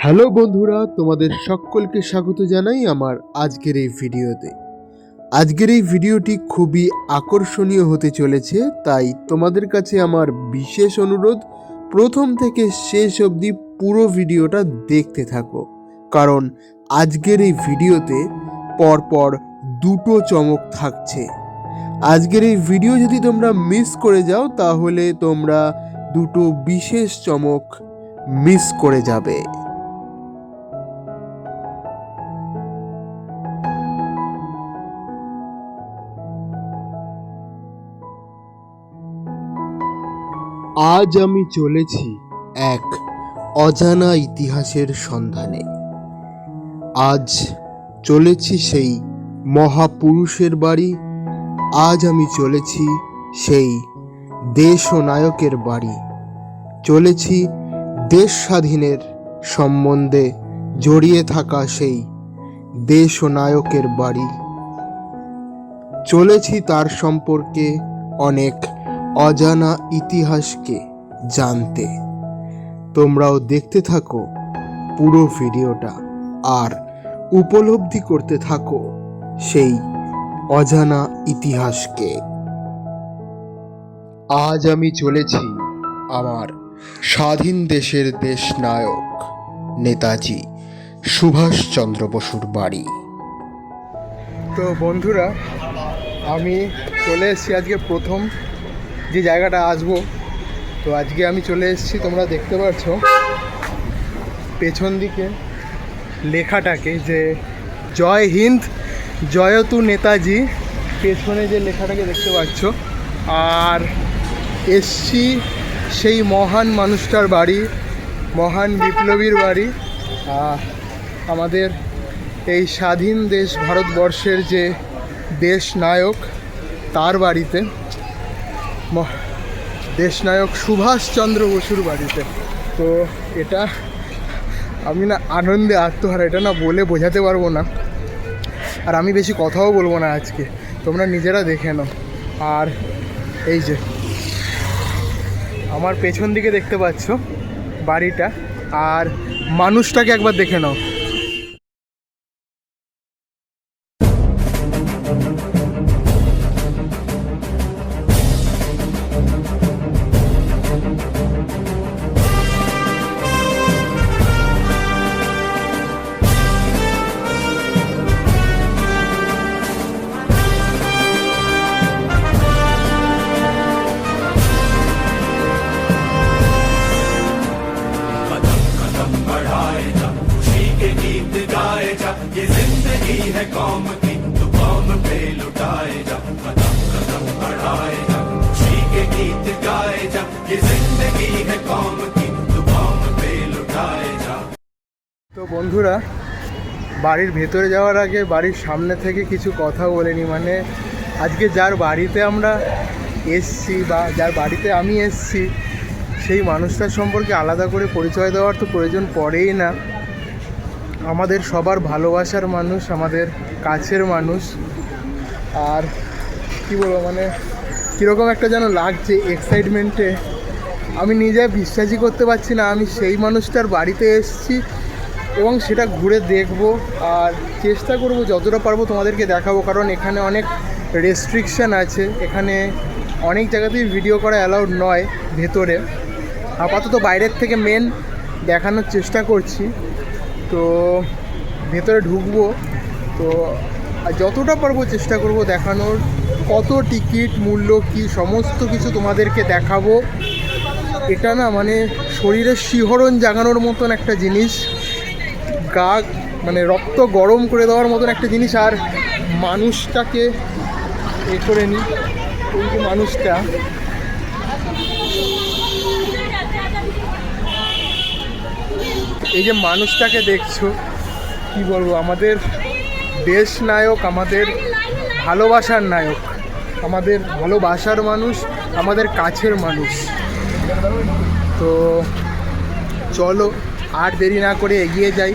Hello বন্ধুরা, তোমাদের সকলকে স্বাগত জানাই আমার আজকের এই ভিডিওতে। আজকের এই ভিডিওটি খুবই আকর্ষণীয় হতে চলেছে, তাই তোমাদের কাছে আমার বিশেষ অনুরোধ, প্রথম থেকে শেষ অবধি পুরো ভিডিওটা দেখতে থাকো, কারণ আজকের এই ভিডিওতে পরপর দুটো চমক থাকছে। আজকের এই ভিডিও যদি তোমরা মিস করে যাও তাহলে তোমরা দুটো বিশেষ চমক মিস করে যাবে। আজ আমি চলেছি এক অজানা ইতিহাসের সন্ধানে। আজ চলেছি সেই মহাপুরুষের বাড়ি। আজ আমি চলেছি সেই দেশ ও নায়কের বাড়ি। চলেছি দেশ স্বাধীনের সম্বন্ধে জড়িয়ে থাকা সেই দেশ ও নায়কের বাড়ি। চলেছি তার সম্পর্কে অনেক অজানা ইতিহাসকে জানতে। তোমরাও দেখতে থাকো পুরো ভিডিওটা আর উপলব্ধি করতে থাকো সেই অজানা ইতিহাসকে। আজ আমি চলেছি আমার স্বাধীন দেশের দেশ নায়ক নেতাজি সুভাষচন্দ্র বসুর বাড়ি। তো বন্ধুরা, আমি চলে এসেছি আজকে প্রথম যে জায়গাটা আসবো। তো আজকে আমি চলে এসেছি, তোমরা দেখতে পাচ্ছ পেছন দিকে লেখাটাকে, যে জয় হিন্দ জয়তু নেতাজি, পেছনে যে লেখাটাকে দেখতে পাচ্ছ। আর এসছি সেই মহান মানুষটার বাড়ি, মহান বিপ্লবীর বাড়ি, আমাদের এই স্বাধীন দেশ ভারতবর্ষের যে দেশ নায়ক, তার বাড়িতে, দেশনায়ক সুভাষচন্দ্র বসুর বাড়িতে। তো এটা আমি না আনন্দে আত্মহারা, এটা না বলে বোঝাতে পারবো না। আর আমি বেশি কথাও বলবো না আজকে, তোমরা নিজেরা দেখে নাও। আর এই যে আমার পেছন দিকে দেখতে পাচ্ছ বাড়িটা, আর মানুষটাকে একবার দেখে নাও। ये जिंदगी है कौम की, तू कौम पे लुटाए जा, कदम कदम बढ़ाए जा, खुशी के गीत गाए जा, ये जिंदगी है कौम की, तू कौम पे लुटाए जा। তো বন্ধুরা, বাড়ির ভেতরে যাওয়ার আগে বাড়ির সামনে থেকে কিছু কথা বলে নি। মানে আজকে যার বাড়িতে আমরা এসছি বা যার বাড়িতে আমি এসছি, সেই মানুষটার সম্পর্কে আলাদা করে পরিচয় দেওয়ার তো প্রয়োজন পড়েই না। আমাদের সবার ভালোবাসার মানুষ, আমাদের কাছের মানুষ। আর কি বলবো, মানে কীরকম একটা যেন লাগছে, এক্সাইটমেন্টে আমি নিজে বিশ্বাসই করতে পারছি না আমি সেই মানুষটার বাড়িতে এসেছি এবং সেটা ঘুরে দেখব। আর চেষ্টা করব যতটা পারবো তোমাদেরকে দেখাবো, কারণ এখানে অনেক রেস্ট্রিকশান আছে, এখানে অনেক জায়গাতেই ভিডিও করা অ্যালাউড নয় ভেতরে। আপাতত বাইরের থেকে মেন দেখানোর চেষ্টা করছি। তো ভেতরে ঢুকবো, তো যতটা পারবো চেষ্টা করব দেখানোর, কত টিকিট মূল্য কি সমস্ত কিছু তোমাদেরকে দেখাবো। এটা না মানে শরীরের শিহরণ জাগানোর মতন একটা জিনিস, গা মানে রক্ত গরম করে দেওয়ার মতন একটা জিনিস। আর মানুষটাকে এ করে নিই, ওই যে মানুষটা, এই যে মানুষটাকে দেখছো, কি বলবো, আমাদের দেশ নায়ক, আমাদের ভালোবাসার নায়ক, আমাদের ভালোবাসার মানুষ, আমাদের কাছের মানুষ। তো চলো আর দেরি না করে এগিয়ে যাই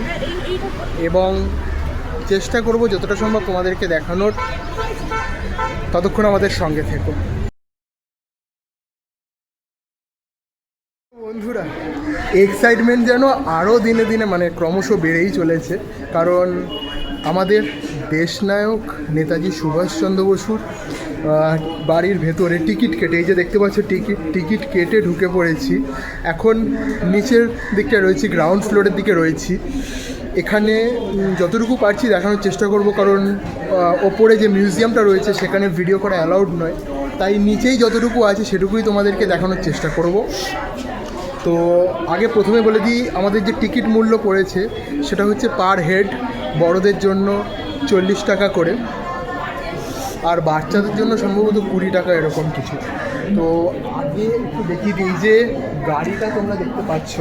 এবং চেষ্টা করব যতটা সম্ভব তোমাদেরকে দেখানোর। ততক্ষণ আমাদের সঙ্গে থেকো। বন্ধুরা, এক্সাইটমেন্ট যেন আরও দিনে দিনে মানে ক্রমশ বেড়েই চলেছে, কারণ আমাদের দেশনায়ক নেতাজি সুভাষচন্দ্র বসুর বাড়ির ভেতরে টিকিট কেটে, এই যে দেখতে পাচ্ছ টিকিট কেটে ঢুকে পড়েছি। এখন নিচের দিকটা রয়েছি, গ্রাউন্ড ফ্লোরের দিকে রয়েছি। এখানে যতটুকু পারছি দেখানোর চেষ্টা করব, কারণ ওপরে যে মিউজিয়ামটা রয়েছে সেখানে ভিডিও করা অ্যালাউড নয়, তাই নিচেই যতটুকু আছে সেটুকুই তোমাদেরকে দেখানোর চেষ্টা করব। তো আগে প্রথমে বলে দিই, আমাদের যে টিকিট মূল্য পড়েছে সেটা হচ্ছে পার হেড বড়দের জন্য 40 টাকা করে, আর বাচ্চাদের জন্য সম্ভবত 20 টাকা এরকম কিছু। তো আগে একটু দেখিয়ে দিই, যে গাড়িটা তোমরা দেখতে পাচ্ছ,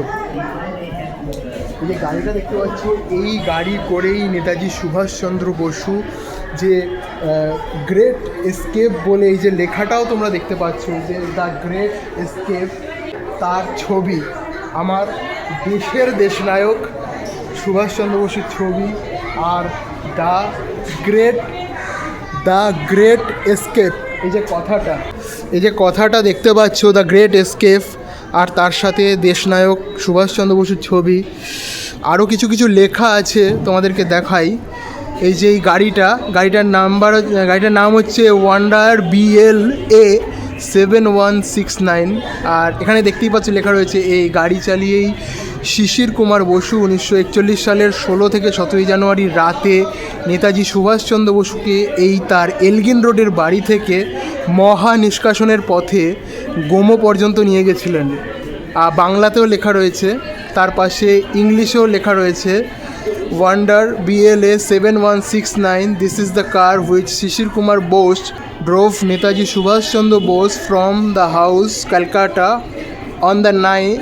এই যে গাড়িটা দেখতে পাচ্ছ, এই গাড়ি করেই নেতাজি সুভাষচন্দ্র বসু যে গ্রেট এস্কেপ বলে এই যে লেখাটাও তোমরা দেখতে পাচ্ছ, যে দ্য গ্রেট এস্কেপ, তার ছবি, আমার দেশের দেশনায়ক সুভাষচন্দ্র বসুর ছবি, আর দ্য গ্রেট এস্কেপ এই যে কথাটা দেখতে পাচ্ছ, দ্য গ্রেট এস্কেপ, আর তার সাথে দেশনায়ক সুভাষচন্দ্র বসুর ছবি, আরও কিছু কিছু লেখা আছে, তোমাদেরকে দেখাই। এই যে এই গাড়িটার নাম হচ্ছে ওয়ান্ডার BLA 7169, আর এখানে দেখতেই পাচ্ছ লেখা রয়েছে, এই গাড়ি চালিয়েই শিশির কুমার বসু 1941 সালের 16 থেকে 17 জানুয়ারি রাতে নেতাজি সুভাষচন্দ্র বসুকে এই তার এলগিন রোডের বাড়ি থেকে মহা নিষ্কাশনের পথে গোমো পর্যন্ত নিয়ে গেছিলেন। বাংলাতেও লেখা রয়েছে, তার পাশে ইংলিশেও লেখা রয়েছে, wonder BLA 7169, this is the car which Shishir Kumar Bose drove Netaji Subhash Chandra Bose from the house Calcutta on the night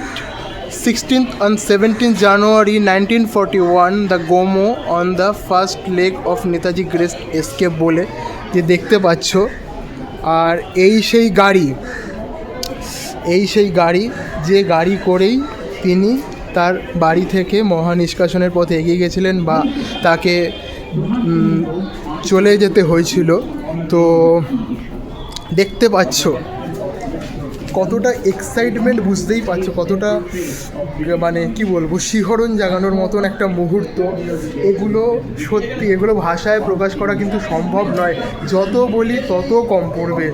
16th and 17th January 1941, the Gomo on the first leg of Netaji Great Escape বলে যে দেখতে পাচ্ছ। আর এই সেই গাড়ি যে গাড়ি করেই তিনি তার বাড়ি থেকে মহা নিষ্কাশনের পথে এগিয়ে গেছিলেন, বা তাকে চলে যেতে হয়েছিল। তো দেখতে পাচ্ছ কতটা এক্সাইটমেন্ট, বুঝতেই পারছো কতটা মানে কি বলবো, শিহরণ জাগানোর মতন একটা মুহূর্ত। এগুলো ভাষায় প্রকাশ করা কিন্তু সম্ভব নয়, যত বলি তত কম পড়বে।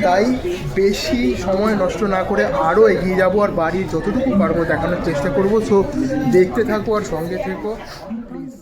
তাই বেশি সময় নষ্ট না করে আরও এগিয়ে যাব, আর বাড়ির যতটুকু পারবো দেখানোর চেষ্টা করবো। সো দেখতে থাকো আর সঙ্গে থেকো প্লিজ।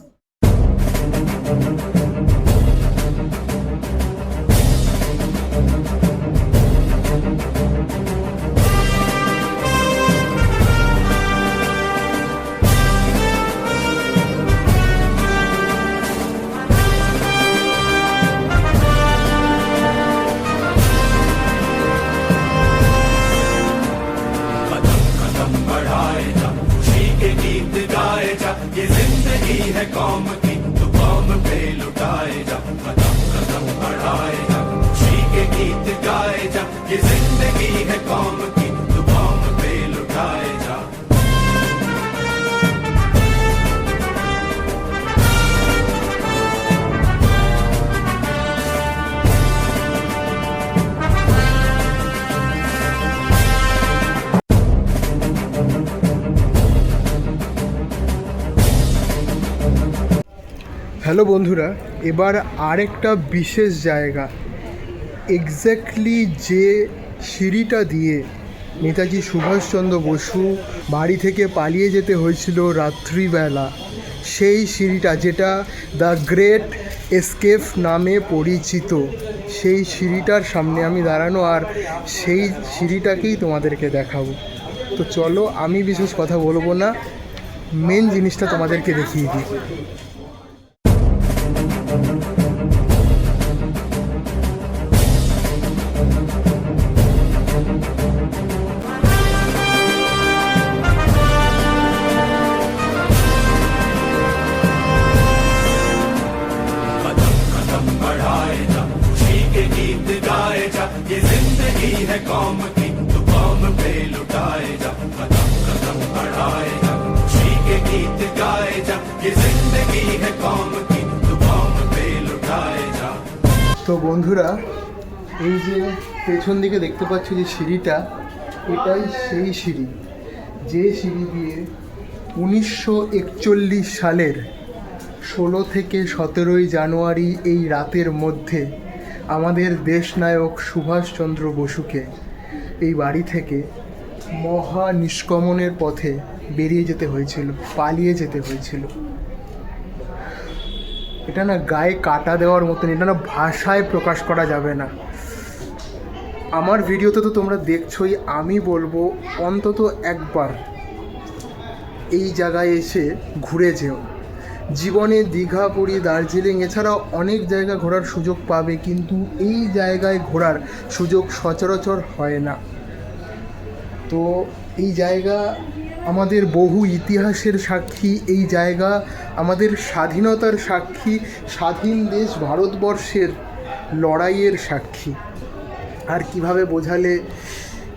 ये जिंदगी है कौम की, तो कौम पे लुटाए जा, कदम कदम बढ़ाए जा, खुशी के गीत गाए जा। ये जिंदगी है कौम की, तो कौम पे लुटाए जा। হ্যালো বন্ধুরা, এবার আরেকটা বিশেষ জায়গা, এক্স্যাক্টলি যে সিঁড়িটা দিয়ে নেতাজি সুভাষচন্দ্র বসু বাড়ি থেকে পালিয়ে যেতে হয়েছিল রাত্রিবেলা, সেই সিঁড়িটা যেটা দ্য গ্রেট এস্কেপ নামে পরিচিত, সেই সিঁড়িটার সামনে আমি দাঁড়ানো, আর সেই সিঁড়িটাকেই তোমাদেরকে দেখাবো। তো চলো, আমি বিশেষ কথা বলবো না, মেন জিনিসটা তোমাদেরকে দেখিয়ে দিই। ये जिंदगी है कौम की, तो कौम पे लुटाए जा, कदम कदम बढ़ाए जा, खुशी के गीत गाए जा। ये जिंदगी है कौम की, तो कौम पे लुटाए जा। তো বন্ধুরা, এই যে পেছন দিকে দেখতে পাচ্ছ যে সিঁড়িটা, এটাই সেই সিঁড়ি যে সিঁড়ি দিয়ে 1941 সালের 16 থেকে 17 জানুয়ারি এই রাতের মধ্যে আমাদের দেশনায়ক সুভাষচন্দ্র বসুকে এই বাড়ি থেকে মহা নিষ্ক্রমণের পথে বেরিয়ে যেতে হয়েছিল, পালিয়ে যেতে হয়েছিল। এটা না গায়ে কাটা দেওয়ার মতন, এটা না ভাষায় প্রকাশ করা যাবে না। আমার ভিডিওতে তো তোমরা দেখছোই, আমি বলবো অন্তত একবার এই জায়গায় এসে ঘুরে যেও। জীবনে দীঘা, পুরী, দার্জিলিং এছাড়াও অনেক জায়গা ঘোরার সুযোগ পাবে, কিন্তু এই জায়গায় ঘোরার সুযোগ সচরাচর হয় না। তো এই জায়গা আমাদের বহু ইতিহাসের সাক্ষী, এই জায়গা আমাদের স্বাধীনতার সাক্ষী, স্বাধীন দেশ ভারতবর্ষের লড়াইয়ের সাক্ষী। আর কিভাবে বোঝালে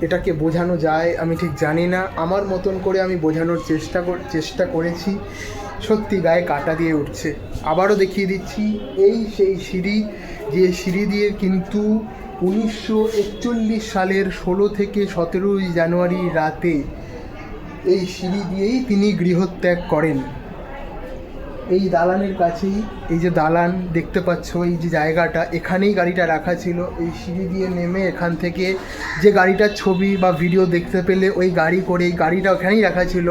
এটাকে বোঝানো যায় আমি ঠিক জানি না, আমার মতন করে আমি বোঝানোর চেষ্টা করেছি। সত্যি গায়ে কাটা দিয়ে উঠছে। আবারও দেখিয়ে দিচ্ছি, এই সেই সিঁড়ি, যে সিঁড়ি দিয়ে কিন্তু 1941 সালের 16 থেকে 17 জানুয়ারি রাতে এই সিঁড়ি দিয়েই তিনি গৃহত্যাগ করেন। এই দালানের কাছেই, এই যে দালান দেখতে পাচ্ছ, এই যে জায়গাটা, এখানেই গাড়িটা রাখা ছিল। এই সিঁড়ি দিয়ে নেমে এখান থেকে যে গাড়িটার ছবি বা ভিডিও দেখতে পেলে, ওই গাড়ি করে, এই গাড়িটা ওখানেই রাখা ছিল।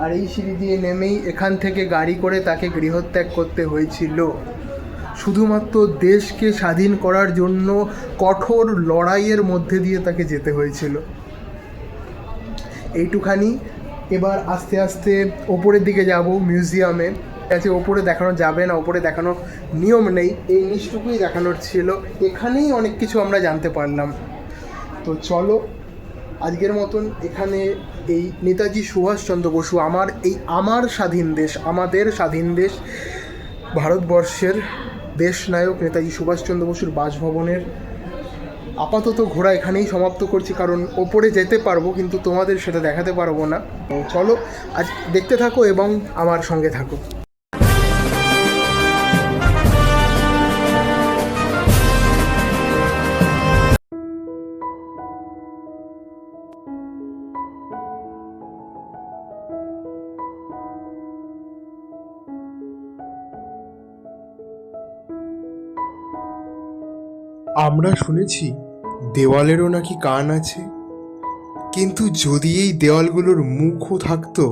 আর এই সিঁড়ি দিয়ে নেমেই এখান থেকে গাড়ি করে তাকে গৃহত্যাগ করতে হয়েছিল। শুধুমাত্র দেশকে স্বাধীন করার জন্য কঠোর লড়াইয়ের মধ্যে দিয়ে তাকে যেতে হয়েছিল। এইটুখানি। এবার আস্তে আস্তে ওপরের দিকে যাব, মিউজিয়ামে আছে। ওপরে দেখানো যাবে না, ওপরে দেখানোর নিয়ম নেই, এই নিচটুকুই দেখানোর ছিল। এখানেই অনেক কিছু আমরা জানতে পারলাম। তো চলো, আজকের মতন এখানে এই নেতাজি সুভাষচন্দ্র বসু, আমার স্বাধীন দেশ, আমাদের স্বাধীন দেশ ভারতবর্ষের দেশনায়ক নেতাজি সুভাষচন্দ্র বসুর বাসভবনের আপাতত ঘোরা এখানেই সমাপ্ত করছি, কারণ ওপরে যেতে পারবো কিন্তু তোমাদের সেটা দেখাতে পারবো না। তো চলো, আজ দেখতে থাকো এবং আমার সঙ্গে থাকো। আমরা শুনেছি দেওয়ালেরও নাকি কান আছে, কিন্তু যদি এই দেওয়ালগুলোর মুখও থাকতো,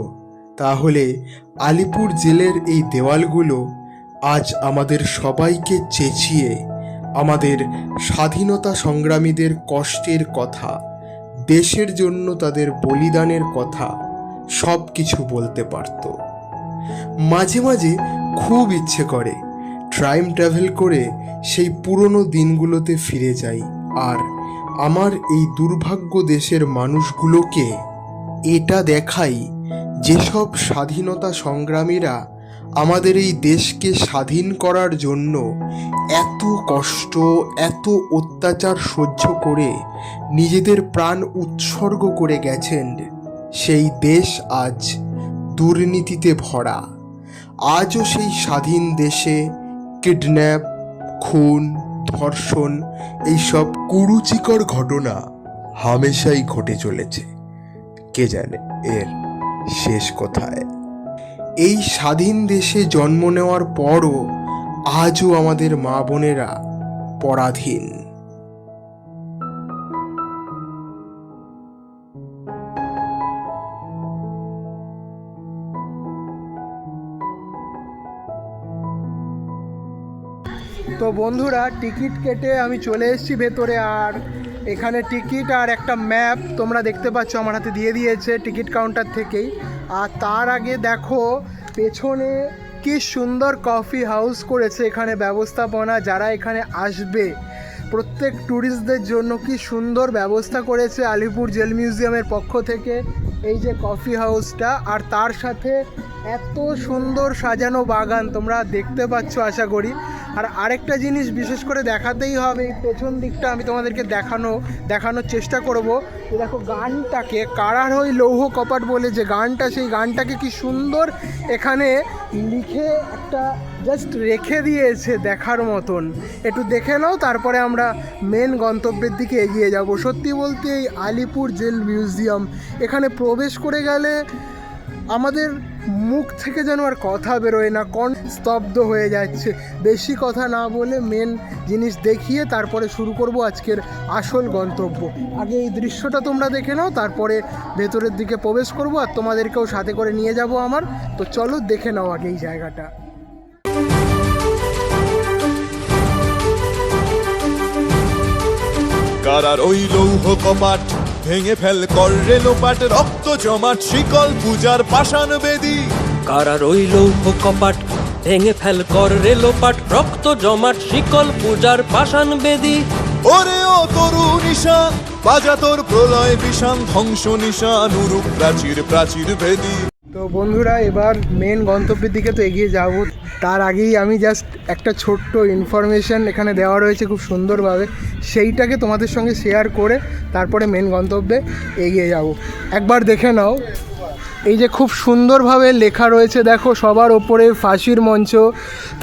তাহলে আলিপুর জেলের এই দেওয়ালগুলো আজ আমাদের সবাইকে চেঁচিয়ে আমাদের স্বাধীনতা সংগ্রামীদের কষ্টের কথা, দেশের জন্য তাদের বলিদানের কথা সব কিছু বলতে পারত। মাঝে মাঝে খুব ইচ্ছে করে টাইম ট্রাভেল করে সেই পুরনো দিনগুলোতে ফিরে যাই, আর আমার এই দুর্ভাগ্য দেশের মানুষগুলোকে এটা দেখাই যেসব স্বাধীনতা সংগ্রামীরা আমাদের এই দেশকে স্বাধীন করার জন্য এত কষ্ট, এত অত্যাচার সহ্য করে নিজেদের প্রাণ উৎসর্গ করে গেছেন। সেই দেশ আজ দুর্নীতিতে ভরা। আজও সেই স্বাধীন দেশে কিডন্যাপ, খুন, ধর্ষণ এইসব কুরুচিকর ঘটনা হামেশাই ঘটে চলেছে। কে জানে এর শেষ কোথায়। এই স্বাধীন দেশে জন্ম নেওয়ার পরও আজও আমাদের মা বোনেরা পরাধীন। তো বন্ধুরা, টিকিট কেটে আমি চলে এসেছি ভেতরে। আর এখানে টিকিট আর একটা ম্যাপ তোমরা দেখতে পাচ্ছ আমার হাতে দিয়ে দিয়েছে টিকিট কাউন্টার থেকেই। আর তার আগে দেখো পেছনে কি সুন্দর কফি হাউস করেছে এখানে ব্যবস্থাপনা। যারা এখানে আসবে প্রত্যেক ট্যুরিস্টদের জন্য কি সুন্দর ব্যবস্থা করেছে আলিপুর জেল মিউজিয়ামের পক্ষ থেকে। এই যে কফি হাউসটা, আর তার সাথে এত সুন্দর সাজানো বাগান তোমরা দেখতে পাচ্ছ আশা করি। আর আরেকটা জিনিস বিশেষ করে দেখাতেই হবে, এই পেছন দিকটা আমি তোমাদেরকে দেখানোর চেষ্টা করব। দেখো গানটাকে কারার ওই লৌহ কপাট বলে যে গানটা, সেই গানটাকে কি সুন্দর এখানে লিখে একটা জাস্ট রেখে দিয়েছে দেখার মতন। একটু দেখে নাও, তারপরে আমরা মেন গন্তব্যের দিকে এগিয়ে যাব। সত্যি বলতে এই আলিপুর জেল মিউজিয়াম এখানে প্রবেশ করে গেলে আমাদের মুখ থেকে যেন আর কথা বেরোয় না, স্তব্ধ হয়ে যাচ্ছে। বেশি কথা না বলে মেন জিনিস দেখিয়ে তারপরে শুরু করব আজকের আসল গন্তব্য। আগে এই দৃশ্যটা তোমরা দেখে নাও, তারপরে ভেতরের দিকে প্রবেশ করব আর তোমাদেরকেও সাথে করে নিয়ে যাব আমার। তো চলো দেখে নাও আগে এই জায়গাটা। কারার ওই লৌহ কপাট ভেঙে ফেল কর রে লোপাট, রক্ত জমাট শিকল পূজার পাষাণ বেদী। কারার ওই লৌহ কপাট ভেঙে ফেল কর রে লোপাট, রক্ত জমাট শিকল পূজার পাষাণ বেদী। ওরে ও তরু নিশান বাজা তোর প্রলয় বিষান, ধ্বংস নিশান উরুপ প্রাচীর প্রাচীর ভেদী। তো বন্ধুরা এবার মেন গন্তব্যের দিকে তো এগিয়ে যাব, তার আগেই আমি জাস্ট একটা ছোট্ট ইনফরমেশান এখানে দেওয়া রয়েছে খুব সুন্দরভাবে, সেইটাকে তোমাদের সঙ্গে শেয়ার করে তারপরে মেন গন্তব্যে এগিয়ে যাব। একবার দেখে নাও, এই যে খুব সুন্দরভাবে লেখা রয়েছে দেখো, সবার ওপরে ফাঁসির মঞ্চ,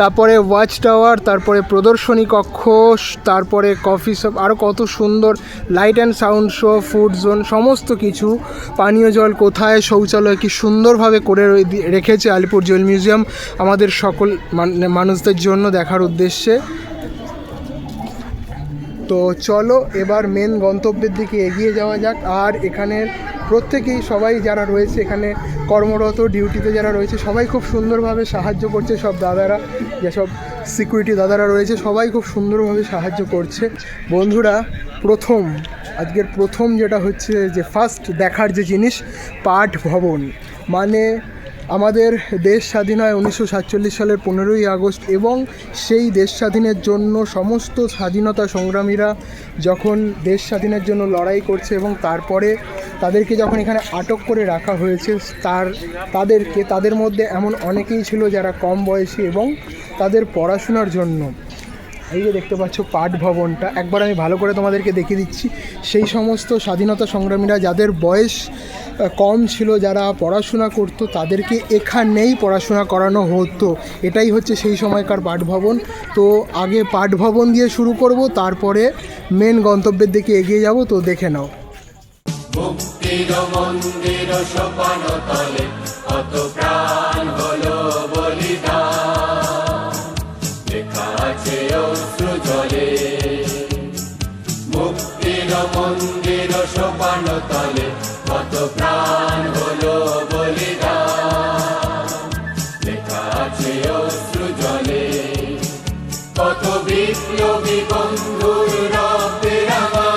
তারপরে ওয়াচ টাওয়ার, তারপরে প্রদর্শনী কক্ষ, তারপরে কফি শপ, আরও কত সুন্দর light and sound show, food zone, সমস্ত কিছু, পানীয় জল কোথায়, শৌচালয়, কি সুন্দরভাবে করে রেখেছে আলিপুর জেল মিউজিয়াম আমাদের সকল মানুষদের জন্য দেখার উদ্দেশ্যে। তো চলো এবার মেন গন্তব্যের দিকে এগিয়ে যাওয়া যাক। আর এখানের প্রত্যেকেই সবাই যারা রয়েছে এখানে কর্মরত, ডিউটিতে যারা রয়েছে, সবাই খুব সুন্দরভাবে সাহায্য করছে। সব দাদারা, যেসব সিকিউরিটি দাদারা রয়েছে, সবাই খুব সুন্দরভাবে সাহায্য করছে। বন্ধুরা আজকের প্রথম যেটা হচ্ছে যে ফার্স্ট দেখার যে জিনিস, পাঠ ভবন। মানে আমাদের দেশ স্বাধীন হয় 1947 সালের 15ই আগস্ট, এবং সেই দেশ স্বাধীনের জন্য সমস্ত স্বাধীনতা সংগ্রামীরা যখন দেশ স্বাধীনের জন্য লড়াই করছে এবং তারপরে তাদেরকে যখন এখানে আটক করে রাখা হয়েছে, তাদের মধ্যে এমন অনেকেই ছিল যারা কম বয়সী এবং তাদের পড়াশোনার জন্য, এই যে দেখতে পাচ্ছ পাঠ ভবনটা, একবার আমি ভালো করে তোমাদেরকে দেখিয়ে দিচ্ছি। সেই সমস্ত স্বাধীনতা সংগ্রামীরা যাদের বয়স কম ছিল, যারা পড়াশোনা করতো, তাদেরকে এখানেই পড়াশোনা করানো হতো। এটাই হচ্ছে সেই সময়কার পাঠ ভবন। তো আগে পাঠ ভবন দিয়ে শুরু করব, তারপরে মেন গন্তব্যের দিকে এগিয়ে যাব। তো দেখে নাও। মুক্তির মন্দির সোপান তলে কত প্রাণ হলো বলিদান, লেখা আছে অশ্রু জলে। মুক্তির মন্দির সোপান তলে কত প্রাণ হলো বলিদান, লেখা আছে অশ্রু জলে। কত বিপ্লবী বন্ধুর রক্তে রাঙা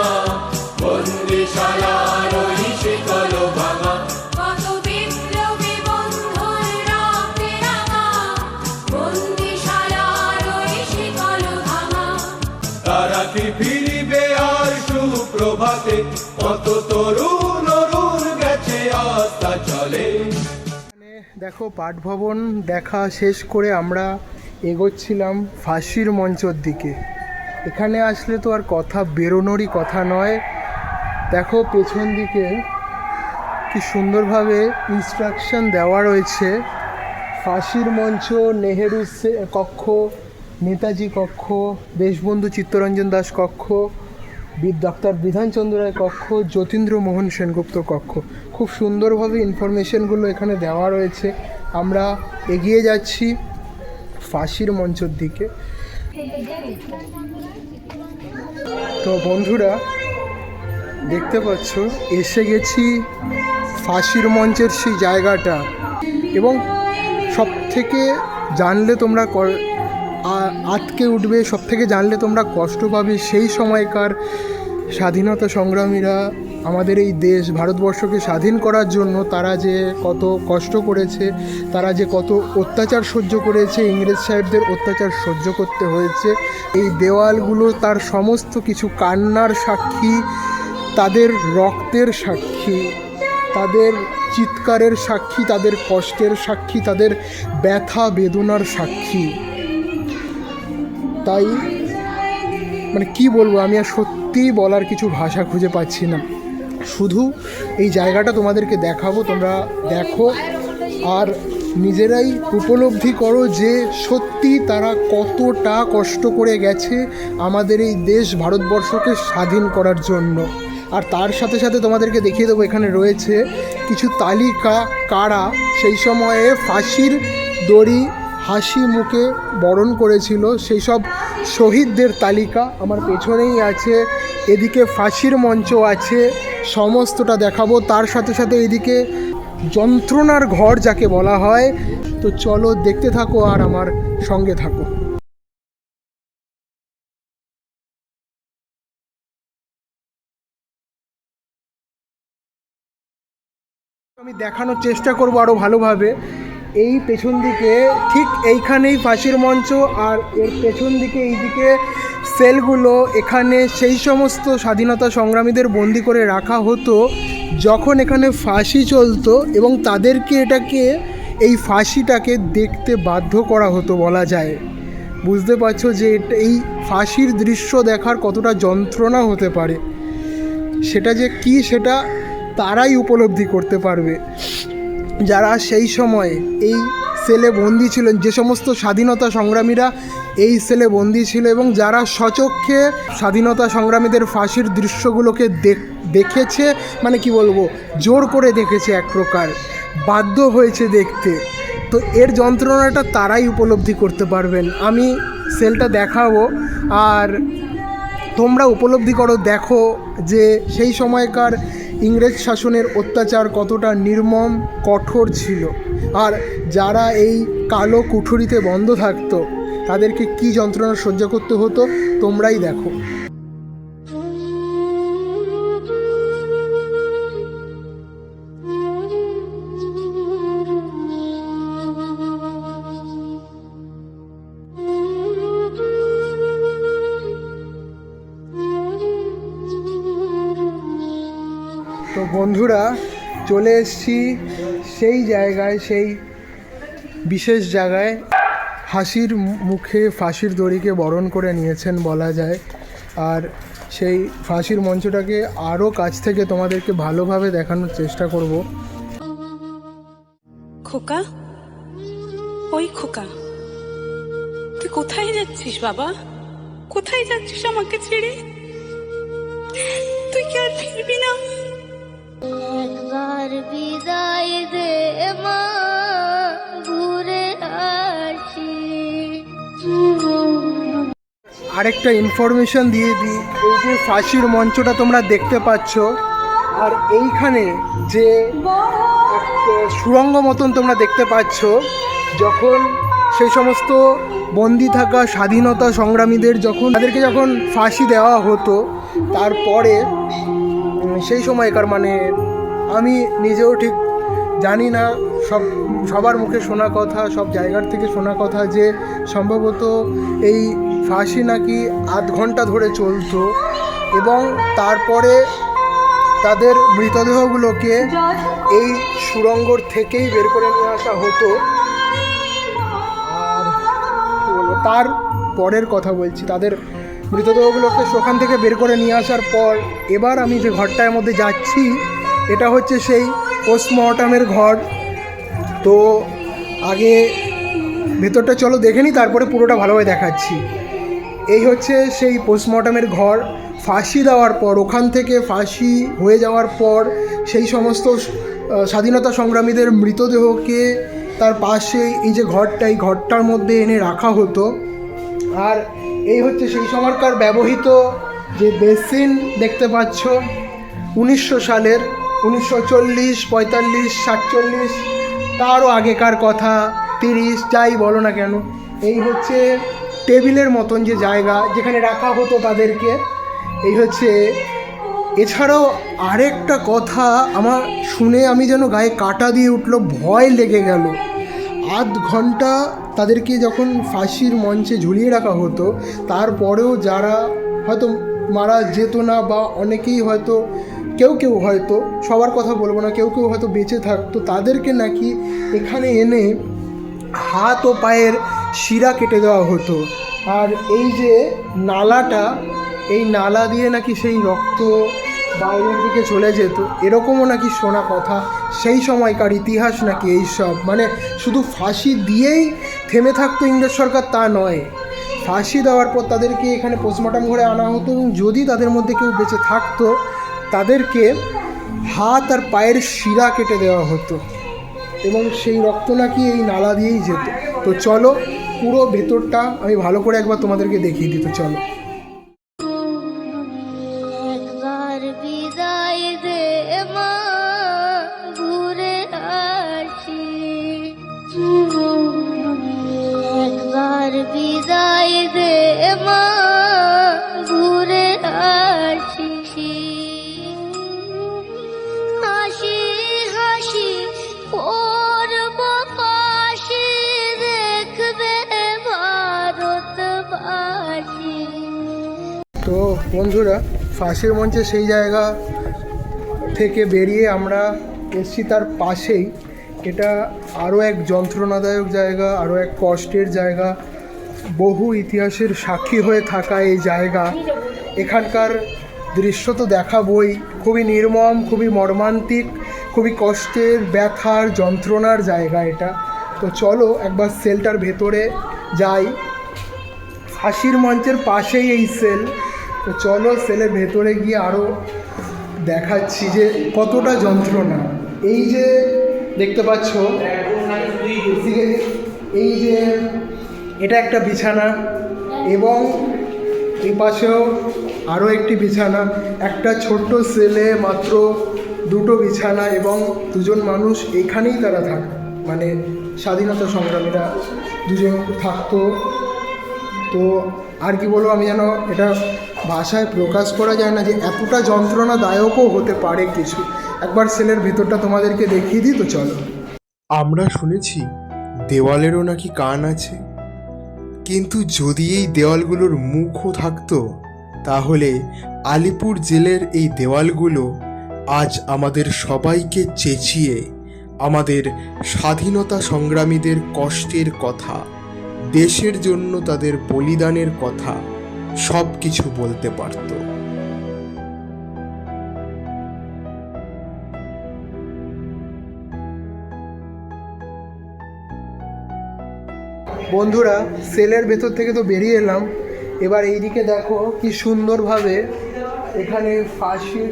বন্দিশালার ওই শিকল ভাঙা, কত বিপ্লবী বন্ধুর রক্তে রাঙা বন্দিশালার ওই শিকল ভাঙা। তারা কি ফিরিবে আর সুপ্রভাতে, কত তরুণ অরুণ গেছে আস্থা চলে। দেখো পাঠ ভবন দেখা শেষ করে আমরা এগোচ্ছিলাম ফাঁসির মঞ্চর দিকে। এখানে আসলে তো আর কথা বেরোনোরই কথা নয়। দেখো পেছন দিকে কি সুন্দরভাবে ইনস্ট্রাকশন দেওয়া রয়েছে। ফাঁসির মঞ্চ, নেহেরু কক্ষ, নেতাজি কক্ষ, দেশবন্ধু চিত্তরঞ্জন দাস কক্ষ, ডক্টর বিধানচন্দ্র রায় কক্ষ, যতীন্দ্রমোহন সেনগুপ্ত কক্ষ। খুব সুন্দরভাবে ইনফরমেশনগুলো এখানে দেওয়া রয়েছে। আমরা এগিয়ে যাচ্ছি ফাঁসির মঞ্চের দিকে। তো বন্ধুরা দেখতে পাচ্ছ এসে গেছি ফাঁসির মঞ্চের সেই জায়গাটা, এবং সব থেকে জানলে তোমরা আটকে উঠবে, সব থেকে জানলে তোমরা কষ্ট পাবে। সেই সময়কার স্বাধীনতা সংগ্রামীরা আমাদের এই দেশ ভারতবর্ষকে স্বাধীন করার জন্য তারা যে কত কষ্ট করেছে, তারা যে কত অত্যাচার সহ্য করেছে, ইংরেজ সাহেবদের অত্যাচার সহ্য করতে হয়েছে। এই দেওয়ালগুলো তার সমস্ত কিছু কান্নার সাক্ষী, তাদের রক্তের সাক্ষী, তাদের চিৎকারের সাক্ষী, তাদের কষ্টের সাক্ষী, তাদের ব্যথা বেদনার সাক্ষী। তাই মানে কি বলবো, আমি আর সত্যিই বলার কিছু ভাষা খুঁজে পাচ্ছি না। শুধু এই জায়গাটা তোমাদেরকে দেখাবো, তোমরা দেখো আর নিজেরাই উপলব্ধি করো যে সত্যি তারা কতটা কষ্ট করে গেছে আমাদের এই দেশ ভারতবর্ষকে স্বাধীন করার জন্য। আর তার সাথে সাথে তোমাদেরকে দেখিয়ে দেবো, এখানে রয়েছে কিছু তালিকা কারা সেই সময়ে ফাঁসির দড়ি হাসি মুখে বরণ করেছিল, সেই সব শহীদদের তালিকা আমার পেছনেই আছে। এদিকে ফাঁসির মঞ্চ আছে, সমস্তটা দেখাবো। তার সাথে সাথে এদিকে যন্ত্রণার ঘর যাকে বলা হয়। তো চলো দেখতে থাকো আর আমার সঙ্গে থাকো। আমি দেখানোর চেষ্টা করবো আরও ভালোভাবে। এই পেছন দিকে ঠিক এইখানেই ফাঁসির মঞ্চ, আর এর পেছন দিকে এইদিকে সেলগুলো। এখানে সেই সমস্ত স্বাধীনতা সংগ্রামীদের বন্দি করে রাখা হতো যখন এখানে ফাঁসি চলতো, এবং তাদেরকে এই ফাঁসিটাকে দেখতে বাধ্য করা হতো বলা যায়। বুঝতে পারছো যে এই ফাঁসির দৃশ্য দেখার কতটা যন্ত্রণা হতে পারে, সেটা যে কি সেটা তারাই উপলব্ধি করতে পারবে যারা সেই সময় এই সেলে বন্দি ছিলেন, যে সমস্ত স্বাধীনতা সংগ্রামীরা এই সেলে বন্দি ছিল এবং যারা স্বচক্ষে স্বাধীনতা সংগ্রামীদের ফাঁসির দৃশ্যগুলোকে দেখেছে, মানে কি বলবো, জোর করে দেখেছে, এক প্রকার বাধ্য হয়েছে দেখতে। তো এর যন্ত্রণাটা তারাই উপলব্ধি করতে পারবেন। আমি সেলটা দেখাবো আর তোমরা উপলব্ধি করো, দেখো যে সেই সময়কার ইংরেজ শাসনের অত্যাচার কতটা নির্মম কঠোর ছিল, আর যারা এই কালো কুঠুরিতে বন্ধ থাকতো তাদেরকে কি যন্ত্রণা সহ্য করতে হতো তোমরাই দেখো। তো বন্ধুরা, চলে এসেছি সেই জায়গায়, সেই বিশেষ জায়গায়। হাসির মুখে ফাঁসির দড়িকে বরণ করে নিয়েছেন বলা যায়। আর সেই ফাঁসির মঞ্চটাকে আরও কাছ থেকে তোমাদেরকে ভালোভাবে দেখানোর চেষ্টা করব। খোকা, ওই খোকা, তুই কোথায় যাচ্ছিস বাবা? কোথায় যাচ্ছিস আমাকে ছেড়ে? তুই কি আর ফিরবি না? একবার বিদায় দে মা, ঘুরে আসি। আরেকটা ইনফরমেশন দিয়ে দিই, এই যে ফাঁসির মঞ্চটা তোমরা দেখতে পাচ্ছ, আর এইখানে যে সুড়ঙ্গ মতন তোমরা দেখতে পাচ্ছ, যখন সেই সমস্ত বন্দি থাকা স্বাধীনতা সংগ্রামীদের তাদেরকে যখন ফাঁসি দেওয়া হতো, তারপরে সেই সময়কার, মানে আমি নিজেও ঠিক জানি না, সবার মুখে শোনা কথা, সব জায়গার থেকে শোনা কথা যে সম্ভবত এই ফাঁসি নাকি আধ ঘন্টা ধরে চলতো, এবং তারপরে তাদের মৃতদেহগুলোকে এই সুড়ঙ্গর থেকেই বের করে নিয়ে আসা হতো। আর কী বলবো, তার পরের কথা বলছি, তাদের মৃতদেহগুলোকে সেখান থেকে বের করে নিয়ে আসার পর এবার আমি যে ঘরটার মধ্যে যাচ্ছি, এটা হচ্ছে সেই পোস্টমর্টমের ঘর। তো আগে ভেতরটা চলো দেখে নিই, তারপরে পুরোটা ভালোভাবে দেখাচ্ছি। এই হচ্ছে সেই পোস্টমর্টমের ঘর। ফাঁসি দেওয়ার পর, ওখান থেকে ফাঁসি হয়ে যাওয়ার পর সেই সমস্ত স্বাধীনতা সংগ্রামীদের মৃতদেহকে তার পাশে এই যে ঘরটা, এই ঘরটার মধ্যে এনে রাখা হতো। আর এই হচ্ছে সেই সময়কার ব্যবহৃত যে বেসিন দেখতে পাচ্ছ, 1900 সালের, 1940, 45, 47, তারও আগেকার কথা, 30, যাই বলো না কেন। এই হচ্ছে টেবিলের মতন যে জায়গা যেখানে রাখা হতো তাদেরকে, এই হচ্ছে। এছাড়াও আরেকটা কথা আমার শুনে আমি যেন গায়ে কাঁটা দিয়ে উঠলো, ভয় লেগে গেল। আধ ঘন্টা তাদেরকে যখন ফাঁসির মঞ্চে ঝুলিয়ে রাখা হতো, তারপরেও যারা হয়তো মারা যেত না, বা অনেকেই হয়তো কেউ হয়তো, সবার কথা বলবো না, কেউ হয়তো বেঁচে থাকতো, তাদেরকে নাকি এখানে এনে হাত ও পায়ের শিরা কেটে দেওয়া হতো। আর এই যে নালাটা, এই নালা দিয়ে নাকি সেই রক্ত বাইরের দিকে চলে যেত, এরকমও নাকি শোনা কথা। সেই সময়কার ইতিহাস নাকি এই সব, মানে শুধু ফাঁসি দিয়েই থেমে থাকতো ইংরেজ সরকার তা নয়, ফাঁসি দেওয়ার পর তাদেরকে এখানে পোস্টমর্টম ঘরে আনা হতো এবং যদি তাদের মধ্যে কেউ বেঁচে থাকতো তাদেরকে হাত আর পায়ের শিরা কেটে দেওয়া হতো এবং সেই রক্ত নাকি এই নালা দিয়েই যেত। তো চলো পুরো ভেতরটা আমি ভালো করে একবার তোমাদেরকে দেখিয়ে দিতে, চলো। একবার বিদায় দে মা, ঘুরে আসি। একবার বিদায় দে মা, ঘুরে আসি। হাসি হাসি করব কাশি, দেখবে ভারতবাসী। তো বন্ধুরা, ফাঁসির মঞ্চে সেই জায়গা থেকে বেরিয়ে আমরা এসছি তার পাশেই। এটা আরও এক যন্ত্রণাদায়ক জায়গা, আরও এক কষ্টের জায়গা, বহু ইতিহাসের সাক্ষী হয়ে থাকা এই জায়গা। এখানকার দৃশ্য তো দেখাবই, খুবই নির্মম, খুবই মর্মান্তিক, খুবই কষ্টের, ব্যথার, যন্ত্রণার জায়গা এটা। তো চলো একবার সেলটার ভেতরে যাই। ফাঁসির মঞ্চের পাশেই এই সেল। তো চলো সেলের ভেতরে গিয়ে আরও দেখাচ্ছি যে কতটা যন্ত্রণা। এই যে দেখতে পাচ্ছ, এই যে এটা একটা বিছানা এবং এই পাশেও আরও একটি বিছানা। একটা ছোট্ট সেলে মাত্র দুটো বিছানা এবং দুজন মানুষ এখানেই তারা থাকে, মানে স্বাধীনতা সংগ্রামীরা দুজন থাকতো। তো আর কি বলবো, আমি যেন এটা ভাষায় প্রকাশ করা যায় না যে এতটা যন্ত্রণাদায়কও হতে পারে কিছু। একবার সেলের ভেতরটা তোমাদেরকে দেখিয়ে দিই, তো চলো। আমরা শুনেছি দেওয়ালেরও নাকি কান আছে, কিন্তু যদি এই দেওয়ালগুলোর মুখও থাকতো তাহলে আলিপুর জেলের এই দেওয়ালগুলো আজ আমাদের সবাইকে চেঁচিয়ে আমাদের স্বাধীনতা সংগ্রামীদের কষ্টের কথা, দেশের জন্য তাদের বলিদানের কথা সব কিছু বলতে পারত। বন্ধুরা, সেলের ভেতর থেকে তো বেরিয়ে এলাম, এবার এইদিকে দেখো কি সুন্দরভাবে এখানে ফাঁসির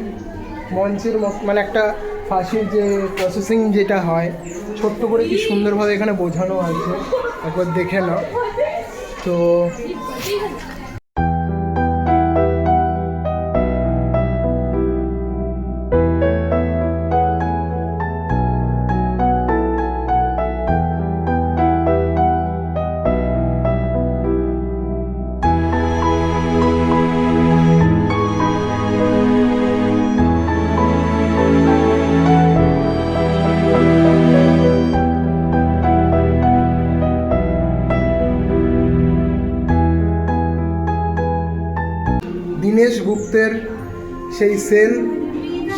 মঞ্চের মানে একটা ফাঁসির যে প্রসেসিং যেটা হয়, ছোট্ট করে কি সুন্দরভাবে এখানে বোঝানো আছে, একবার দেখে নাও। তো দীনেশ গুপ্তের সেই সেল,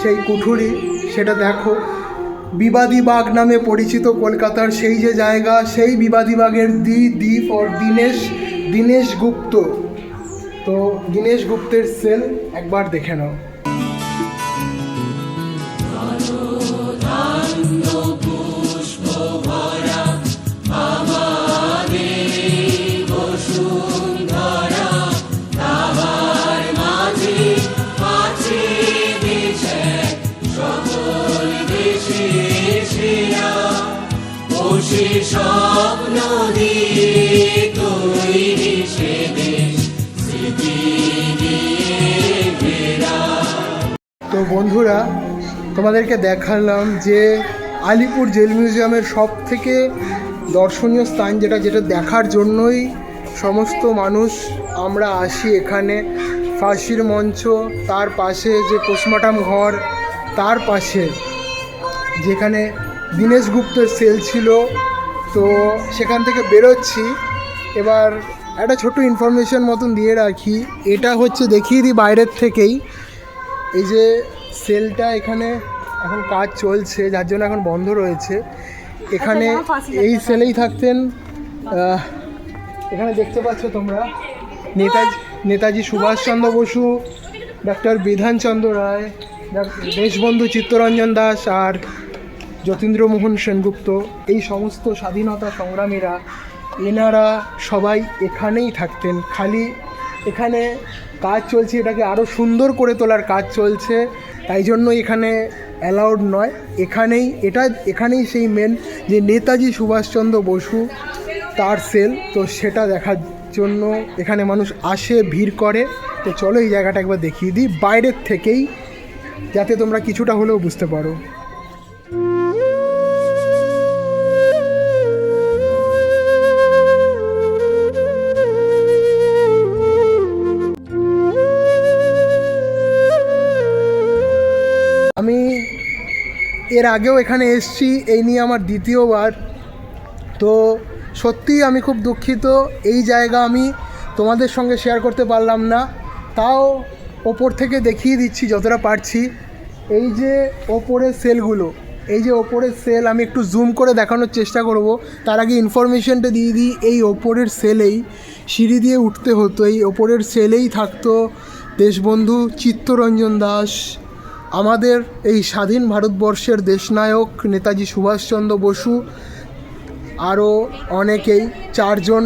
সেই কুঠুরি, সেটা দেখো। বিবাদী বাগ নামে পরিচিত কলকাতার সেই যে জায়গা, সেই বিবাদী বাগের দি ফর দীনেশ গুপ্ত। তো দীনেশ গুপ্তের সেল একবার দেখে নাও। স্বপ্ন দিয়ে তৈরি সে দেশ, স্মৃতি দিয়ে ঘেরা। তো বন্ধুরা, তোমাদেরকে দেখালাম যে আলিপুর জেল মিউজিয়ামের সব থেকে দর্শনীয় স্থান, যেটা দেখার জন্যই সমস্ত মানুষ আমরা আসি এখানে। ফাঁসির মঞ্চ, তার পাশে যে পোস্টমর্টম ঘর, তার পাশে যেখানে দীনেশ গুপ্তের সেল ছিল। তো সেখান থেকে বেরোচ্ছি। এবার একটা ছোট্ট ইনফরমেশন মতন দিয়ে রাখি, এটা হচ্ছে দেখিয়ে দিই বাইরের থেকেই। এই যে সেলটা, এখানে এখন কাজ চলছে যার জন্য এখন বন্ধ রয়েছে। এখানে এই সেলেই থাকতেন, এখানে দেখতে পাচ্ছ তোমরা নেতাজি সুভাষচন্দ্র বসু, ডক্টর বিধানচন্দ্র রায়, দেশবন্ধু চিত্তরঞ্জন দাস আর যতীন্দ্রমোহন সেনগুপ্ত, এই সমস্ত স্বাধীনতা সংগ্রামীরা এনারা সবাই এখানেই থাকতেন। খালি এখানে কাজ চলছে, এটাকে আরও সুন্দর করে তোলার কাজ চলছে, তাই জন্য এখানে অ্যালাউড নয়। এখানেই সেই মেন যে নেতাজি সুভাষচন্দ্র বসু তার সেল, তো সেটা দেখার জন্য এখানে মানুষ আসে, ভিড় করে। তো চলো এই জায়গাটা একবার দেখিয়ে দিই বাইরের থেকেই, যাতে তোমরা কিছুটা হলেও বুঝতে পারো। আমি এর আগেও এখানে এসেছি, এই নিয়ে আমার দ্বিতীয়বার। তো সত্যিই আমি খুব দুঃখিত, এই জায়গা আমি তোমাদের সঙ্গে শেয়ার করতে পারলাম না, তাও ওপর থেকে দেখিয়ে দিচ্ছি যতটা পারছি। এই যে ওপরের সেলগুলো, এই যে ওপরের সেল, আমি একটু জুম করে দেখানোর চেষ্টা করব। তার আগে ইনফরমেশনটা দিয়ে দিই, এই ওপরের সেলেই সিঁড়ি দিয়ে উঠতে হতো, এই ওপরের সেলেই থাকতো দেশবন্ধু চিত্তরঞ্জন দাস, আমাদের এই স্বাধীন ভারতবর্ষের দেশনায়ক নেতাজি সুভাষচন্দ্র বসু, আরও অনেকেই, 4 জন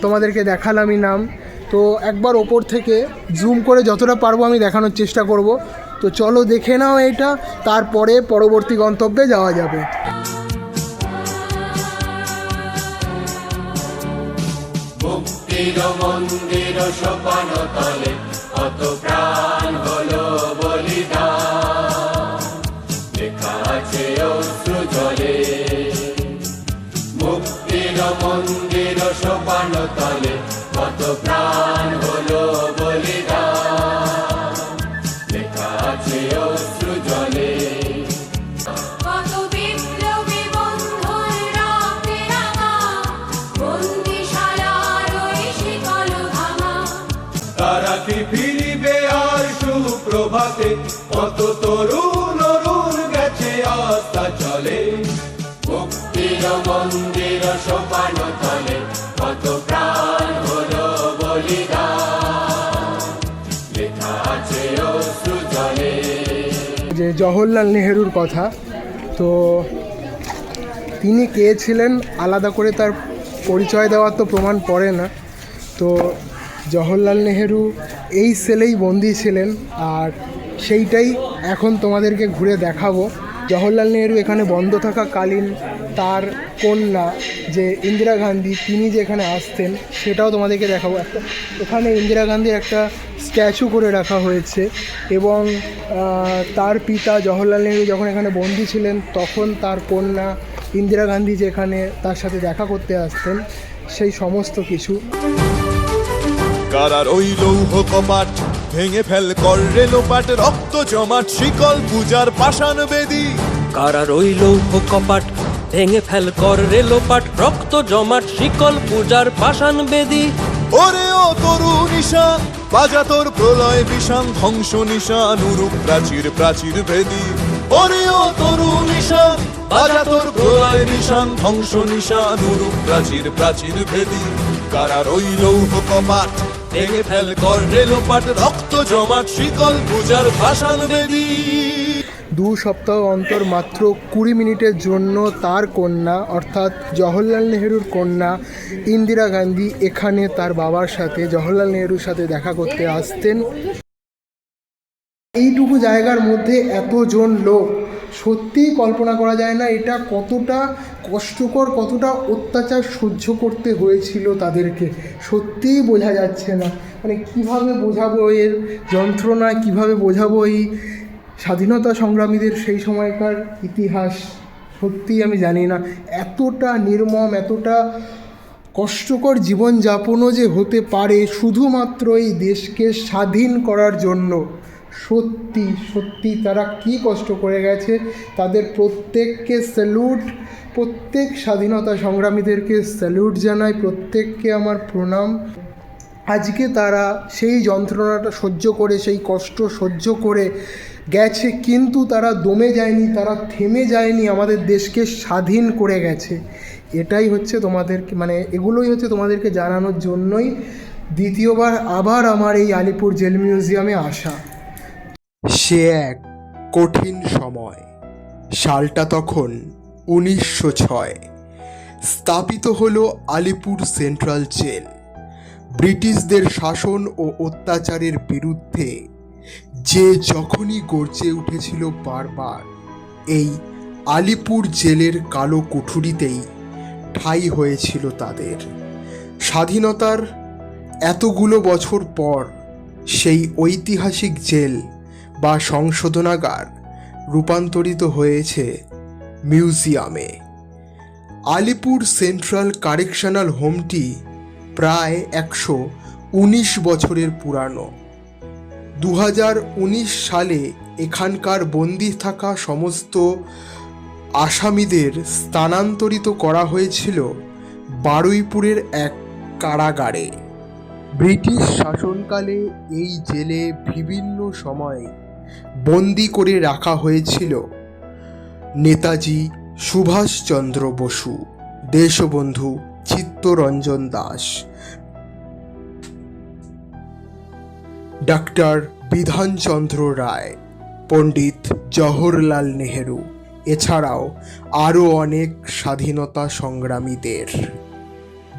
তোমাদেরকে দেখালামই নাম। তো একবার ওপর থেকে জুম করে যতটা পারবো আমি দেখানোর চেষ্টা করব। তো চলো দেখে নাও এটা, তারপরে পরবর্তী গন্তব্যে যাওয়া যাবে। মুক্তির মন্দির সোপান তলে কত প্রাণ হলো বলিদান, লেখা আছে অশ্রু জলে। মুক্তির মন্দির সোপান তলে কত প্রাণ হলো বলিদান, লেখা আছে অশ্রু জলে। কত বিপ্লবী বন্ধুর রক্তে রাঙা, বন্দিশালার ওই শিকল ভাঙা। তারা কি ফিরিবে আর সুপ্রভাতে, কত তরুণ অরুণ গেছে আস্থা চলে। মুক্তির মন্দির সোপান তলে কত প্রাণ হলো বলিদান, লেখা আছে অশ্রু জলে। যে জওহরলাল নেহেরুর কথা, তো তিনি কে ছিলেন আলাদা করে তার পরিচয় দেওয়ার তো প্রমাণ পড়ে না। তো জওহরলাল নেহেরু এই সেলেই বন্দী ছিলেন, আর সেইটাই এখন তোমাদেরকে ঘুরে দেখাবো। জওহরলাল নেহেরু এখানে বন্ধ থাকাকালীন তার কন্যা যে ইন্দিরা গান্ধী, তিনি যে এখানে আসতেন সেটাও তোমাদেরকে দেখাবো। এখানে ইন্দিরা গান্ধীর একটা স্ট্যাচু করে রাখা হয়েছে, এবং তার পিতা জওহরলাল নেহেরু যখন এখানে বন্দী ছিলেন তখন তার কন্যা ইন্দিরা গান্ধী যেখানে তার সাথে দেখা করতে আসতেন, সেই সমস্ত কিছু। কারার ওই লৌহ কপাট ভেঙে ফেল কর রে লোপাট, রক্ত জমাট শিকল পূজার পাষাণ বেদী। কারা রইল কপাট ভেঙে ফেল কর রে লোপাট, রক্ত জমাট শিকল পূজার পাষাণ বেদী। ওরে ও তরু নিশান, বাজা তোর প্রলয় বিষান, ধ্বংস নিশান উরুপ প্রাচীর প্রাচীর ভেদী। ওরে ও তরু নিশান, বাজা তোর প্রলয় নিশান, ধ্বংস নিশান উরুপ প্রাচীর প্রাচীর ভেদী। কারার ওই লৌহ কপাট ভেঙে ফেল কর রে লোপাট, রক্ত জমাট শিকল পূজার পাষাণ বেদী। 2 সপ্তাহ অন্তর মাত্র 20 মিনিটের জন্য তার কন্যা অর্থাৎ জওহরলাল নেহেরুর কন্যা ইন্দিরা গান্ধী এখানে তার বাবার সাথে, জওহরলাল নেহেরুর সাথে দেখা করতে আসতেন। এইটুকু জায়গার মধ্যে এতজন লোক, সত্যিই কল্পনা করা যায় না এটা কতটা কষ্টকর, কতটা অত্যাচার সহ্য করতে হয়েছিল তাদেরকে, সত্যিই বোঝা যাচ্ছে না। মানে কীভাবে বোঝাবো এর যন্ত্রণা, কীভাবে বোঝাবো এই স্বাধীনতা সংগ্রামীদের সেই সময়কার ইতিহাস, সত্যিই আমি জানি না। এতটা নির্মম, এতটা কষ্টকর জীবনযাপনও যে হতে পারে শুধুমাত্র এই দেশকে স্বাধীন করার জন্য। সত্যি সত্যি তারা কি কষ্ট করে গেছে, তাদের প্রত্যেককে স্যালুট, প্রত্যেক স্বাধীনতা সংগ্রামীদেরকে স্যালুট জানাই, প্রত্যেককে আমার প্রণাম। আজকে তারা সেই যন্ত্রণাটা সহ্য করে, সেই কষ্ট সহ্য করে গেছে, কিন্তু তারা দমে যায়নি, তারা থেমে যায়নি, আমাদের দেশকে স্বাধীন করে গেছে। এটাই হচ্ছে তোমাদেরকে, মানে এগুলোই হচ্ছে তোমাদেরকে জানানোর জন্যই দ্বিতীয়বার আবার আমার এই আলিপুর জেল মিউজিয়ামে আসা। সে এক কঠিন সময়, সালটা তখন 1906। স্থাপিত হলো আলিপুর সেন্ট্রাল জেল। ব্রিটিশদের শাসন ও অত্যাচারের বিরুদ্ধে যে যখনই গর্জে উঠেছিল বারবার, এই আলিপুর জেলের কালো কুঠুরিতেই ঠাঁই হয়েছিল তাদের। স্বাধীনতার এতগুলো বছর পর সেই ঐতিহাসিক জেল বা সংশোধনাগার রূপান্তরিত হয়েছে মিউজিয়ামে। আলিপুর সেন্ট্রাল কারেকশনাল হোমটি প্রায় 119 বছরের পুরানো। 2019 সালে এখানকার বন্দি থাকা সমস্ত আসামিদের স্থানান্তরিত করা হয়েছিল বারুইপুরের এক কারাগারে। ব্রিটিশ শাসনকালে এই জেলে বিভিন্ন সময়ে বন্দি করে রাখা হয়েছিল নেতাজি সুভাষচন্দ্র বসু, দেশবন্ধু চিত্তরঞ্জন দাস, ডাক্তার বিধানচন্দ্র রায়, পণ্ডিত জওহরলাল নেহেরু, এছাড়াও আরও অনেক স্বাধীনতা সংগ্রামীদের।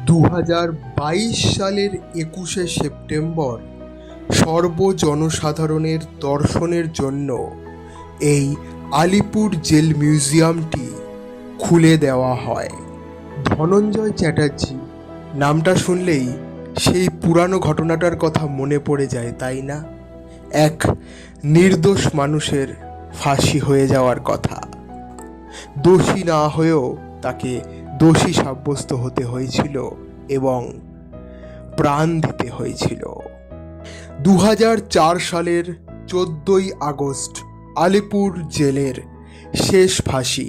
2022 সালের 21শে সেপ্টেম্বর সর্বজনসাধারণের দর্শনের জন্য এই আলিপুর জেল মিউজিয়ামটি খুলে দেওয়া হয়। ধনঞ্জয় চ্যাটার্জি নামটা শুনলেই সেই পুরানো ঘটনাটার কথা মনে পড়ে যায়, তাই না? এক নির্দোষ মানুষের ফাঁসি হয়ে যাওয়ার কথা। দোষী না হয়েও তাকে দোষী সাব্যস্ত হতে হয়েছিল এবং প্রাণ দিতে হয়েছিল। 2004 সালের 14ই আগস্ট আলিপুর জেলের শেষ ফাঁসি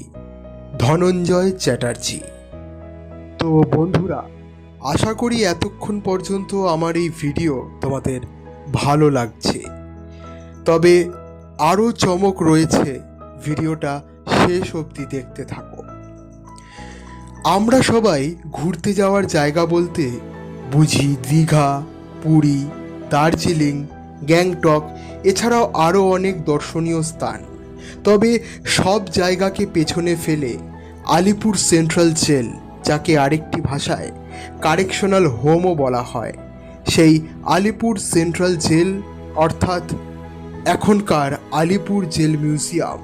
ধনঞ্জয় চ্যাটার্জি। তো বন্ধুরা, আশা করি এতক্ষণ পর্যন্ত আমার এই ভিডিও তোমাদের ভালো লাগছে। তবে আরও চমক রয়েছে, ভিডিওটা শেষ অবধি দেখতে থাকো। আমরা সবাই ঘুরতে যাওয়ার জায়গা বলতে বুঝি দীঘা, পুরী, দার্জিলিং, গ্যাংটক, এছাড়াও আরও অনেক দর্শনীয় স্থান। তবে সব জায়গাকে পেছনে ফেলে আলিপুর সেন্ট্রাল জেল, যাকে আরেকটি ভাষায় কারেকশনাল হোমও বলা হয়, সেই আলিপুর সেন্ট্রাল জেল অর্থাৎ এখনকার আলিপুর জেল মিউজিয়াম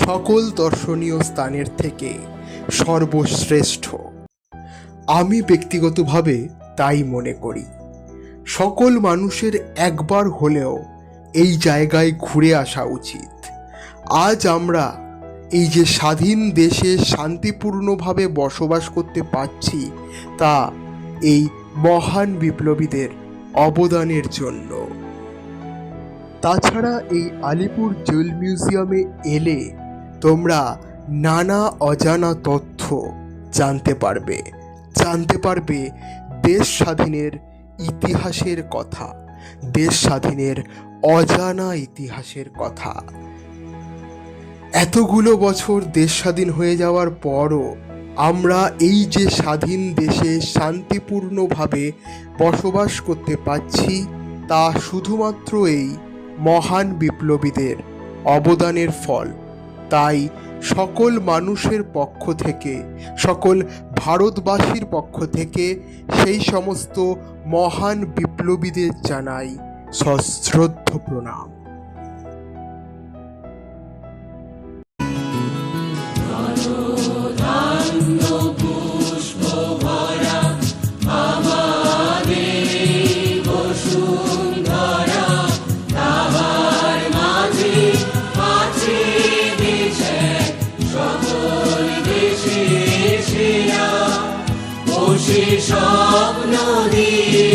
সকল দর্শনীয় স্থানের থেকে সর্বশ্রেষ্ঠ। আমি ব্যক্তিগতভাবে তাই মনে করি। সকল মানুষের একবার হলেও এই জায়গায় ঘুরে আসা উচিত। আজ আমরা এই যে স্বাধীন দেশে শান্তিপূর্ণভাবে বসবাস করতে পারছি, তা এই মহান বিপ্লবীদের অবদানের জন্য। তাছাড়া এই আলিপুর জেল মিউজিয়ামে এলে তোমরা নানা অজানা তথ্য জানতে পারবে দেশ স্বাধীনের ইতিহাসের কথা, দেশ স্বাধীনের অজানা ইতিহাসের কথা। এতগুলো বছর দেশ স্বাধীন হয়ে যাওয়ার পরও আমরা এই যে স্বাধীন দেশে শান্তিপূর্ণভাবে বসবাস করতে পারছি, তা শুধুমাত্র এই মহান বিপ্লবীদের অবদানের ফল। তাই সকল মানুষের পক্ষ থেকে, সকল ভারতবাসীর পক্ষ থেকে সেই সমস্ত মহান বিপ্লবীদের জানাই সশ্রদ্ধ প্রণাম। স্বপ্ন দিয়ে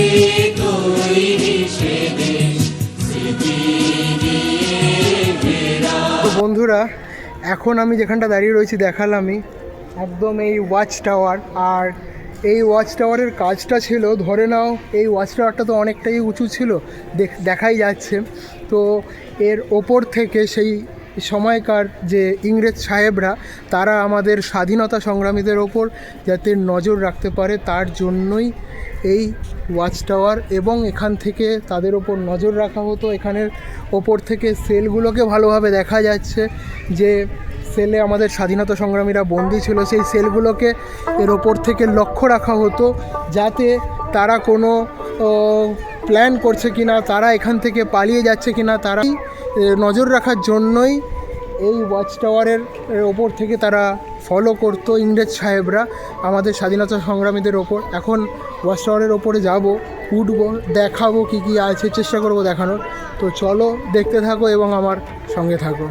তৈরি সে দেশ, স্মৃতি দিয়ে ঘেরা। তো বন্ধুরা, এখন আমি যেখানটা দাঁড়িয়ে রয়েছি দেখালামই একদম এই ওয়াচ টাওয়ার। আর এই ওয়াচ টাওয়ারের কাজটা ছিল, ধরে নাও এই ওয়াচ টাওয়ারটা তো অনেকটাই উঁচু ছিল, দেখাই যাচ্ছে। তো এর ওপর থেকে সেই সময়কার যে ইংরেজ সাহেবরা তারা আমাদের স্বাধীনতা সংগ্রামীদের ওপর যাতে নজর রাখতে পারে তার জন্যই এই ওয়াচ টাওয়ার, এবং এখান থেকে তাদের ওপর নজর রাখা হতো। এখানের ওপর থেকে সেলগুলোকে ভালোভাবে দেখা যাচ্ছে, যে সেলে আমাদের স্বাধীনতা সংগ্রামীরা বন্দী ছিল, সেই সেলগুলোকে এর ওপর থেকে লক্ষ্য রাখা হতো যাতে তারা কোনো প্ল্যান করছে কিনা, তারা এখান থেকে পালিয়ে যাচ্ছে কিনা, তারাই নজর রাখার জন্যই এই ওয়াচ টাওয়ারের ওপর থেকে তারা ফলো করতো ইংরেজ সাহেবরা আমাদের স্বাধীনতা সংগ্রামীদের ওপর। এখন ওয়াচ টাওয়ারের ওপরে যাব, উঠবো, দেখাবো কী কী আছে, চেষ্টা করবো দেখানোর। তো চলো দেখতে থাকো এবং আমার সঙ্গে থাকো।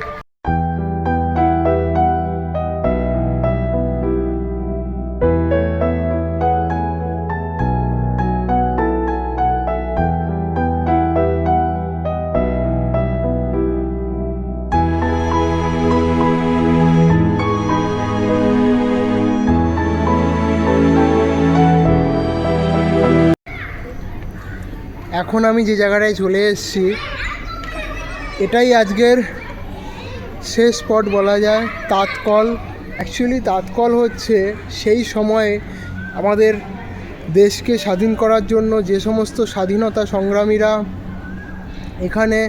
এখন আমি যে জায়গাটায় চলে এসেছি এটাই আজকের শেষ স্পট বলা যায়, তাঁতকল। অ্যাকচুয়ালি তাঁতকল হচ্ছে সেই সময়ে আমাদের দেশকে স্বাধীন করার জন্য যে সমস্ত স্বাধীনতা সংগ্রামীরা এখানে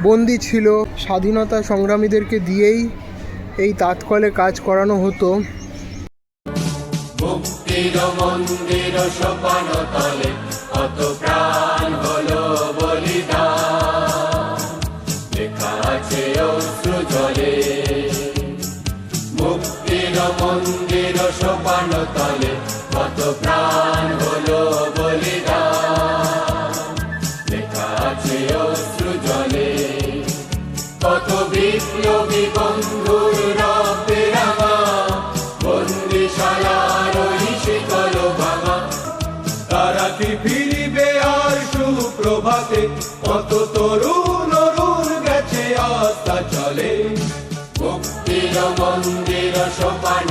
বন্দী ছিল, স্বাধীনতা সংগ্রামীদেরকে দিয়েই এই তাঁতকলে কাজ করানো হতো। মুক্তির মন্দির সোপান তলে কত প্রাণ হলো বলিদান, লেখা আছে অশ্রু জলে। মুক্তির মন্দির সোপান তলে কত প্রাণ হলো বলিদান, লেখা আছে অশ্রু জলে। কত বিপ্লবী বন্ধুর রক্তে রাঙা বন্দিশালার ওই শীতল ভাঙা, তারা কি ফিরিবে আর সুপ্রভাতে? কত তরুণ অরুণ গেছে আস্থা চলে। মুক্তির মন্দির সোপান